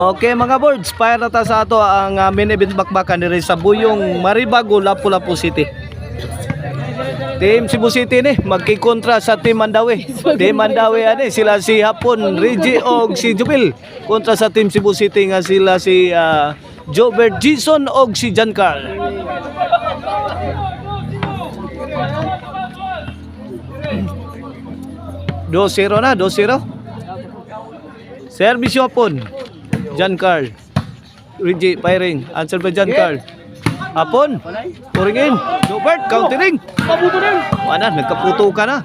Okay mga boards, fire na ta sa ato ang main event bakbakan diri sa Buyong Maribago, Lapu-Lapu City. Team Cebu City ni magkikontra sa Team Mandawi. Team Mandawi ani sila si Hapon, Reggie og si Jubil kontra sa Team Cebu City nga sila si Jobert Jason og si John Carl. Do 0 na, 2-0. Service Hapon. John Carl. Reggie firing. Answer by John Carl. Hapon. Turingin. Jobert countering. Mana nagkaputo ka na.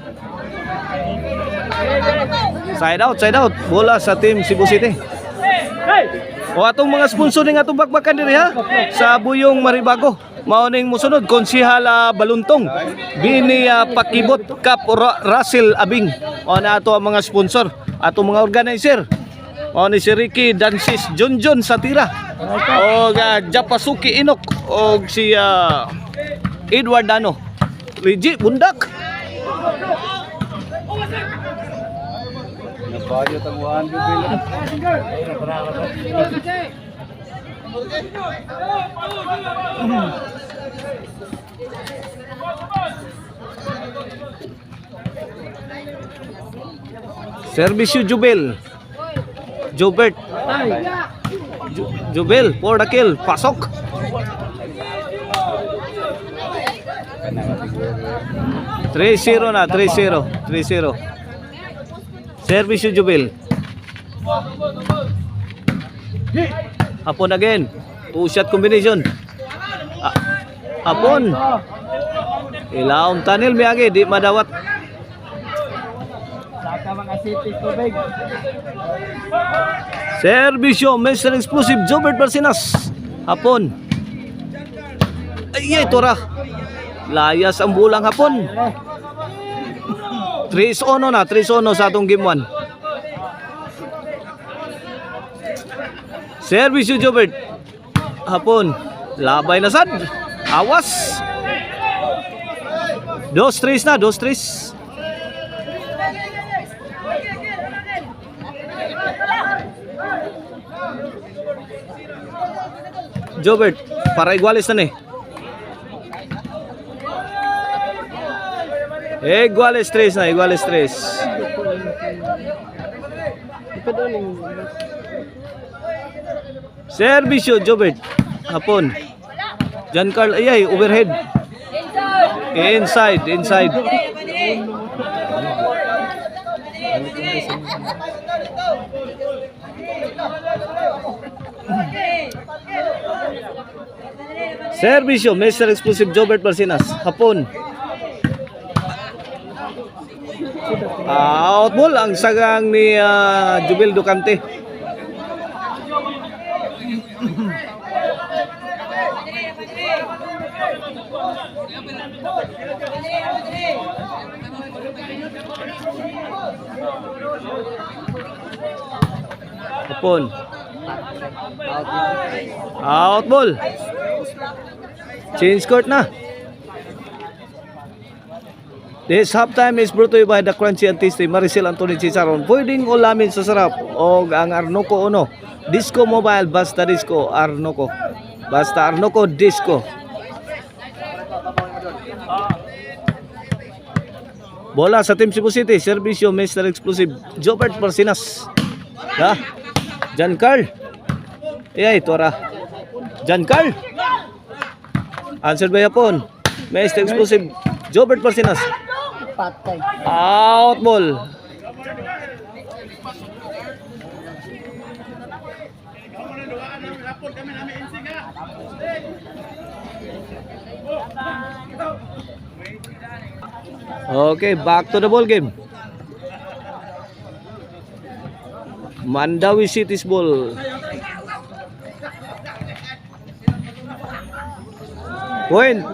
Side out, side out. Bola sa Team Cebu City. O atong mga sponsor ning atong bakbakan diri ha sa Buyong Maribago. Mao ning mosunod Konsehal Baluntong, Bini Pakibot, Kap Russell Abing. O na ato ang mga sponsor, atong mga organizer. O ni si Ricky Dansis Junjun Satira. O Japasuki Inok o si Edward Dano. Reggie Bundak. Nabayo tanguhan Jubil. Service Jubil. Jobert. Jubil for the kill. Pasok. Three zero na, 3-0. 3-0. Service Jubil. Hapon again. Two shot combination. Hapon. Ilaong tanil miyagi di madawat. Servisyo, Mr. Explosive, Jobert Barcinas. Hapon. Ay, ito ra. Layas ang bulang hapon. 3-0 na, 3-0 sa atong game 1. Servisyo, Jobert. Hapon. Labay na sad. Awas. 2-3 na, 2-3. Jobert, para iguales na ni. Iguales 3 na, iguales 3. Servisyo, Jobert. Hapon. John Carl, ayay, overhead. Inside, inside. Servisyo, Mr. Explosive, Jobert Barcinas. Hapon. Out ball ang sagang ni Jubil Ducante. Hapon. Out ball. Change court na. This halftime is brought to you by the Crunchy and Tasty Maricel Anthony Chicharon. Pwedeng ulamin sa sarap o ang Arnoco Uno. Disco Mobile, basta disco, Arnoco. Basta Arnoco, disco. Bola sa Team Cebu City. Servisyo, Mr. Explosive, Jobert Barcinas. John Carl. Iyay, tora. John Carl. Answer by Hapon. Mr. Explosive, Jobert Barcinas. Out ball. Okay, back to the ball game. Mandawi City's ball. Point.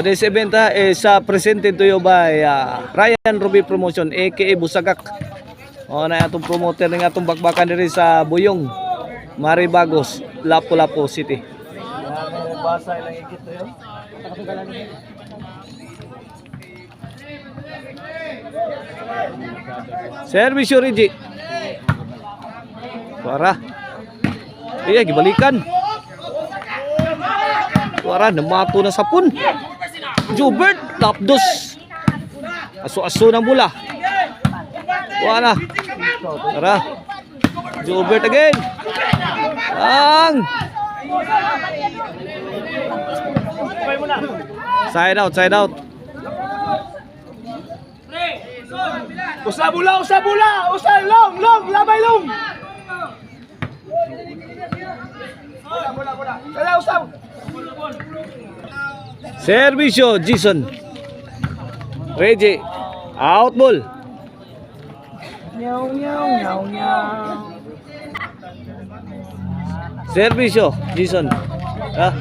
This event is presented to you by Ryan Ruby Promotion aka Busagak. Na atong promoter ng atong bakbakan diri sa Buyong Maribago, Lapu-Lapu City. Basa ilang ikit to yun. Service Reggie. Suara. Iya, gibalikan. Suara, namato na sapon. Jubert, tapdos. Aso-aso ng bola. Suara. Suara. Jubert again. Ang. Side out, side out. Usa bola, long, labay long. Bola, usa. Servisyo, Jason. Reggie. Out ball. Nyaw, nyaw, nyaw, nyaw. Servisyo, Jason. Ah.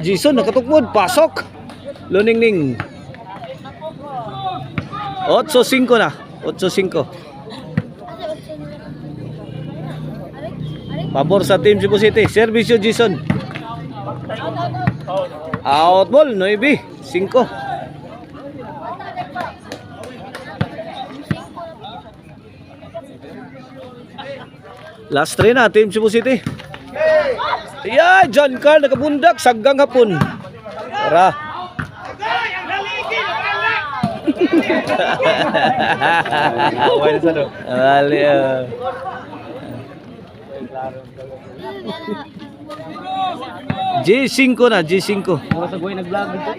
Jason nakatukod, pasok. Luningning. 8-5 na. 8-5. Pabor sa team Cebu City. Servisyo, Jason. Out ball, 9-5. Last 3 na, team Cebu City. Ayan, John Carl nakabundak, saggang hapon. Tara. Wali. G5 na, G5. Mura sa goy nag-vlog dito.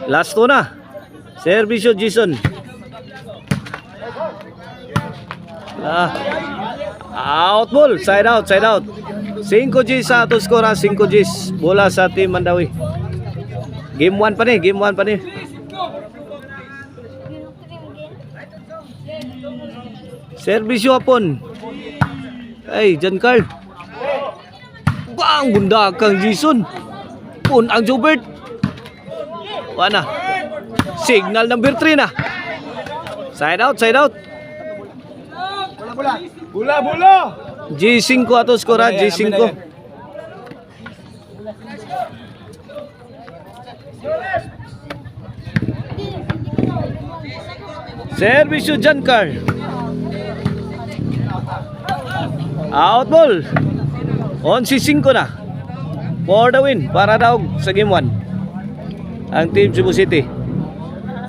Last 2 na. Servisyo, Jason. Out ball, side out, side out. 5G sa ato skora, 5G. Bola sa team Mandawi. Game 1 pa ni, game 1 pa ni. Servisyo hapon. Ay, John Carl. Bang, bunda kang Jason. Pun ang Jubert. Wana. Signal number 3 na. Side out, side out. Bola. G5 ato skora, G5. Servisyo John Carl. Out ball. 11-5 na. For the win para daw sa game 1. Ang team Cebu City.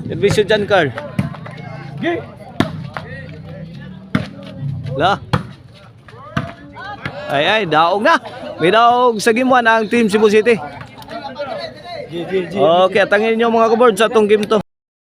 Servisyo John Carl. La. Ay, daog na. May daog sa game 1 ang team Cebu City. Okay, atangin nyo mga kaboard sa itong game to.